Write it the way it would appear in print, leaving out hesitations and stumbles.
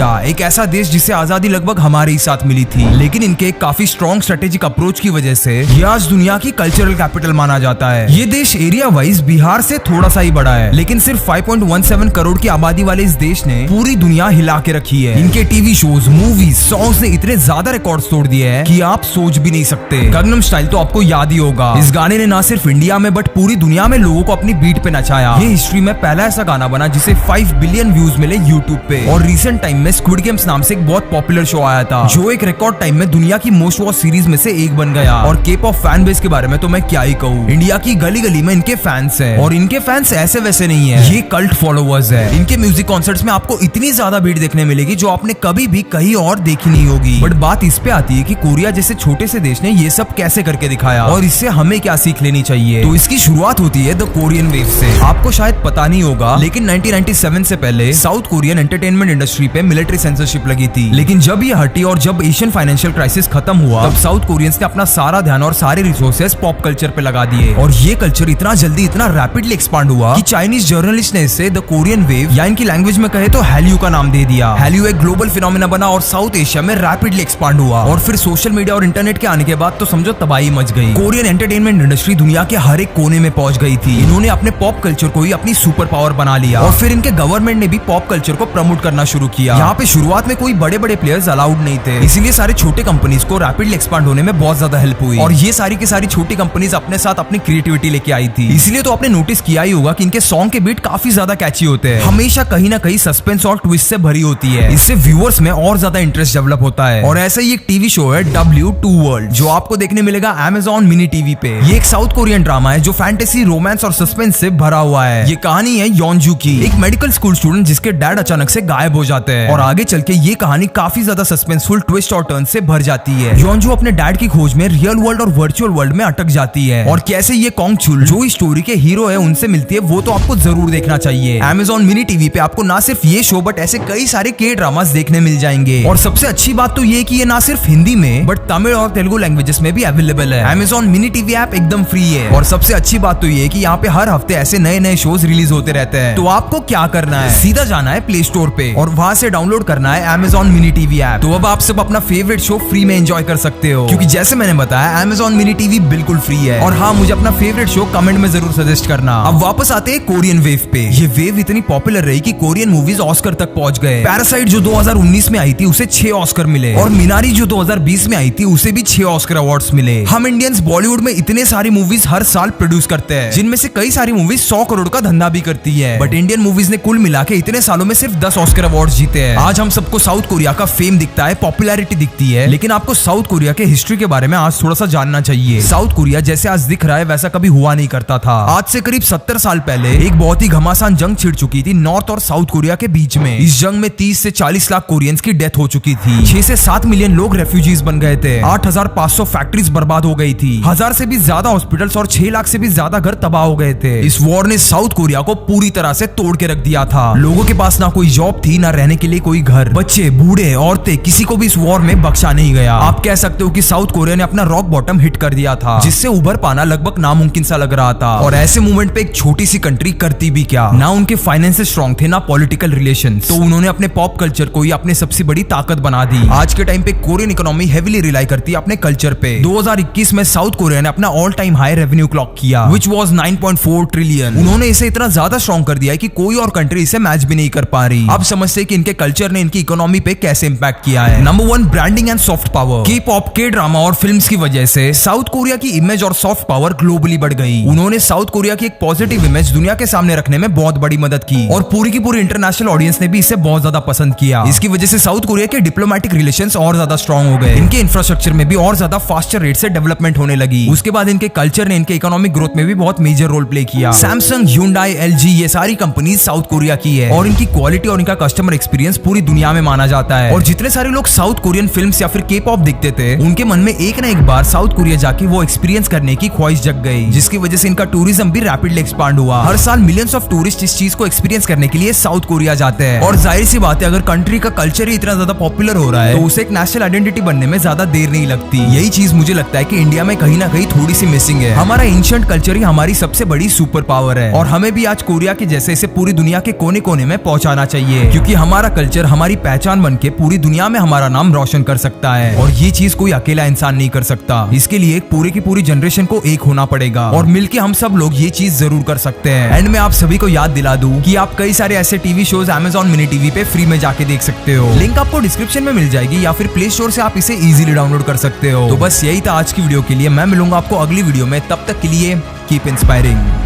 Korea, एक ऐसा देश जिसे आजादी लगभग हमारे ही साथ मिली थी, लेकिन इनके एक काफी स्ट्रॉन्ग स्ट्रेटेजिक अप्रोच की वजह से ये आज दुनिया की कल्चरल कैपिटल माना जाता है। ये देश एरिया वाइज बिहार से थोड़ा सा ही बड़ा है, लेकिन सिर्फ 5.17 करोड़ की आबादी वाले इस देश ने पूरी दुनिया हिला के रखी है। इनके टीवी शोज, मूवीज, सॉन्ग्स ने इतने ज्यादा रिकॉर्ड्स तोड़ दिए हैं कि आप सोच भी नहीं सकते। गंगनम स्टाइल तो आपको याद ही होगा। इस गाने ने ना सिर्फ इंडिया में बट पूरी दुनिया में लोगों को अपनी बीट पे नचाया। ये हिस्ट्री में पहला ऐसा गाना बना जिसे 5 बिलियन व्यूज मिले यूट्यूब पे। और रिसेंट टाइम में स्क्विड गेम्स नाम से एक बहुत पॉपुलर शो आया था, जो एक रिकॉर्ड टाइम में दुनिया की मोस्ट वॉच सीरीज में से एक बन गया। और K-pop फैन बेस के बारे में तो मैं क्या ही कहूँ। इंडिया की गली गली में इनके फैंस हैं, और इनके फैंस ऐसे वैसे नहीं है, ये कल्ट फॉलोवर्स है। इनके म्यूजिक कॉन्सर्ट्स में आपको इतनी ज्यादा भीड़ देखने मिलेगी जो आपने कभी भी कहीं और देखी नहीं होगी। बट बात इस पे आती है कि कोरिया जैसे छोटे से देश ने ये सब कैसे करके दिखाया, और इससे हमें क्या सीख लेनी चाहिए। तो इसकी शुरुआत होती है द कोरियन वेव से। आपको शायद पता नहीं होगा, लेकिन 1997 से पहले साउथ कोरियन एंटरटेनमेंट इंडस्ट्री पे मिलिट्री सेंसरशिप लगी थी। लेकिन जब ये हटी और जब एशियन फाइनेंशियल क्राइसिस खत्म हुआ, तब साउथ कोरियंस ने अपना सारा ध्यान और सारे रिसोर्सेज पॉप कल्चर पे लगा दिए। और ये कल्चर इतना जल्दी, इतना रैपिडली एक्सपांड हुआ कि चाइनीज जर्नलिस्ट ने इसे द कोरियन वेव या इनकी लैंग्वेज में कहे तो हैल्यू का नाम दे दिया। हैल्यू एक ग्लोबल फिनोमेना बना और साउथ एशिया में रैपिडली एक्सपांड हुआ। और फिर सोशल मीडिया और इंटरनेट के आने के बाद तो समझो तबाही मच गई। कोरियन एंटरटेनमेंट इंडस्ट्री दुनिया के हर एक कोने में पहुंच गई थी। इन्होंने अपने पॉप कल्चर को ही अपनी सुपर पावर बना लिया। और फिर इनके गवर्नमेंट ने भी पॉप कल्चर को प्रमोट करना शुरू किया। यहाँ पे शुरुआत में कोई बड़े बड़े प्लेयर्स अलाउड नहीं थे, इसीलिए सारे छोटे कंपनीज को रैपिडली एक्सपांड होने में बहुत ज्यादा हेल्प हुई। और ये सारी की सारी छोटी कंपनीज अपने साथ अपनी क्रिएटिविटी लेके आई थी। इसलिए तो आपने नोटिस किया ही होगा कि इनके सॉन्ग के बीट काफी ज्यादा कैची होते हैं, हमेशा कहीं ना कहीं सस्पेंस और ट्विस्ट से भरी होती है। इससे व्यूअर्स में और ज्यादा इंटरेस्ट डेवलप होता है। और ऐसा ही एक टीवी शो है W2 वर्ल्ड, जो आपको देखने मिलेगा Amazon मिनी टीवी पे। ये एक साउथ कोरियन ड्रामा है जो फैंटेसी, रोमांस और सस्पेंस से भरा हुआ है। ये कहानी है योंजू की, एक मेडिकल स्कूल स्टूडेंट जिसके डैड अचानक से गायब हो जाते हैं। और आगे चल के ये कहानी काफी ज्यादा सस्पेंसफुल, ट्विस्ट और टर्न से भर जाती है। योंजू अपने डैड की खोज में रियल वर्ल्ड और वर्चुअल वर्ल्ड में अटक जाती है। और कैसे ये कॉन्ग चुल, जो इस स्टोरी के हीरो है, उनसे मिलती है, वो तो आपको जरूर देखना चाहिए। Amazon मिनी टीवी पे आपको ना सिर्फ ये शो बट ऐसे कई सारे के ड्रामास देखने मिल जाएंगे। और सबसे अच्छी बात तो ये कि ये ना सिर्फ हिंदी में बट तमिल और तेलुगु लैंग्वेजेस में भी अवेलेबल है। Amazon मिनी टीवी ऐप एकदम फ्री है। और सबसे अच्छी बात तो ये कि यहाँ पे हर हफ्ते ऐसे नए नए शोज रिलीज होते रहते हैं। तो आपको क्या करना है, सीधा जाना है प्ले स्टोर पे और वहाँ से डाउनलोड करना है Amazon मिनी टीवी ऐप। तो अब आप सब अपना फेवरेट शो फ्री में एंजॉय कर सकते हो, क्योंकि जैसे मैंने बताया Amazon मिनी टीवी बिल्कुल फ्री है। और हाँ, मुझे अपना फेवरेट शो कमेंट में जरूर सजेस्ट करना। अब वापस आते हैं कोरियन वेव पे। ये वेव इतनी पॉपुलर रही कि कोरियन मूवीज ऑस्कर तक पहुंच गए। पैरासाइट जो 2019 में आई थी उसे 6 ऑस्कर मिले, और मिनारी जो 2020 में आई थी उसे भी 6 ऑस्कर अवार्ड्स मिले। हम इंडियंस बॉलीवुड में इतने सारी मूवीज हर साल प्रोड्यूस करते हैं, जिनमें से कई सारी मूवीज 100 करोड़ का धंधा भी करती है। बट इंडियन मूवीज ने कुल मिला के इतने सालों में सिर्फ 10 ऑस्कर अवार्ड्स जीते हैं। आज हम सबको साउथ कोरिया का फेम दिखता है, पॉपुलैरिटी दिखती है, लेकिन आपको साउथ कोरिया के हिस्ट्री के बारे में आज थोड़ा सा जानना चाहिए। साउथ कोरिया जैसे आज दिख रहा है वैसा कभी हुआ नहीं करता था। आज से करीब 70 साल पहले एक बहुत ही घमासान जंग छिड़ चुकी थी नॉर्थ और साउथ कोरिया के बीच में। इस जंग में 30 से 40 लाख कोरियंस की डेथ हो चुकी थी। 6 से 7 मिलियन लोग रेफ्यूजीज बन गए थे। 8500 फैक्ट्रीज बर्बाद हो गई थी। 1000 से भी ज्यादा हॉस्पिटल्स और 6 लाख से भी ज्यादा घर तबाह हो गए थे। इस वॉर ने साउथ कोरिया को पूरी तरह से तोड़ के रख दिया था। लोगों के पास ना कोई जॉब थी, ना रहने के लिए कोई घर। बच्चे, बूढ़े, औरतें, किसी को भी इस वॉर में बख्शा नहीं गया। आप कह सकते हो कि साउथ कोरिया ने अपना रॉक बॉटम हिट कर दिया था, जिससे उभर पाना लगभग नामुमकिन सा लग रहा था। और ऐसे मूवमेंट पे एक छोटी सी कंट्री करती भी क्या, ना उनके फाइनेंसेस स्ट्रॉन्ग थे, ना पॉलिटिकल रिलेशंस, तो उन्होंने अपने पॉप कल्चर को ही अपनी सबसे बड़ी ताकत बना दी। आज के टाइम पे कोरियन इकोनॉमी हेवीली रिलाई करती है अपने कल्चर पे। 2021 में साउथ कोरिया ने अपना all time high revenue clock किया, व्हिच वाज 9.4 ट्रिलियन। उन्होंने इसे इतना ज्यादा स्ट्रॉन्ग कर दिया है कि कोई और कंट्री इसे मैच भी नहीं कर पा रही। अब समझते हैं कि इनके कल्चर ने इनकी इकोनॉमी पे कैसे इंपैक्ट किया है। Number 1, branding and soft power. K-pop, के ड्रामा और फिल्म्स की वजह से साउथ कोरिया की इमेज और सॉफ्ट पावर ग्लोबली बढ़ गई। उन्होंने साउथ कोरिया की एक पॉजिटिव इमेज दुनिया के सामने रखने में बहुत बड़ी मदद की, और पूरी की पूरी इंटरनेशनल ऑडियंस ने भी इसे बहुत ज्यादा पसंद किया। इसकी वजह से साउथ कोरिया के डिप्लोमेटिक रिलेशंस और ज्यादा स्ट्रॉन्ग हो गए। इनके इंफ्रास्ट्रक्चर में भी और ज्यादा फास्टर रेट से डेवलपमेंट होने लगी। उसके बाद इनके कल्चर ने इनके इकोनॉमिक ग्रोथ में भी बहुत मेजर रोल प्ले किया। सैमसंग, Hyundai, LG ये सारी कंपनीज साउथ कोरिया की है, और इनकी क्वालिटी और इनका कस्टमर एक्सपीरियंस पूरी दुनिया में माना जाता है। और जितने सारे लोग साउथ कोरियन फिल्म्स या फिर K-pop देखते थे, उनके मन में एक ना एक बार साउथ कोरिया जाके वो एक्सपीरियंस करने की ख्वाहिश जग गई, जिसकी वजह से इनका टूरिज्म भी रैपिडली एक्सपांड हुआ। हर साल मिलियंस ऑफ टूरिस्ट इस चीज को एक्सपीरियंस करने के लिए साउथ कोरिया जाते हैं। और जाहिर सी बात है, अगर कंट्री का कल्चर ही इतना ज्यादा पॉपुलर हो रहा है तो उसे एक नेशनल आइडेंटिटी बनने में ज्यादा देर नहीं लगती। यही चीज मुझे लगता है कि इंडिया में कहीं ना कहीं थोड़ी सी मिसिंग है। हमारा एंशिएंट कल्चर ही हमारी सबसे बड़ी सुपर पावर है, और हमें भी आज कोरिया के जैसे इसे पूरी दुनिया के कोने कोने में पहुंचाना चाहिए, क्योंकि हमारा कल्चर हमारी पहचान बन के पूरी दुनिया में हमारा नाम रोशन कर सकता है, और ये चीज कोई अकेला इंसान नहीं कर सकता। इसके लिए पूरे की पूरी जनरेशन को एक होना पड़ेगा और मिलके हम सब लोग ये चीज जरूर कर सकते हैं। एंड मैं आप सभी को याद दिला दूं कि आप कई सारे ऐसे TV shows Amazon mini TV पे फ्री में जाके देख सकते हो। लिंक आपको डिस्क्रिप्शन में मिल जाएगी या फिर प्ले स्टोर से आप इसे इजीली डाउनलोड कर सकते हो। तो बस यही था आज की वीडियो के लिए। मैं मिलूंगा आपको अगली वीडियो में, तब तक के लिए कीप इंस्पायरिंग।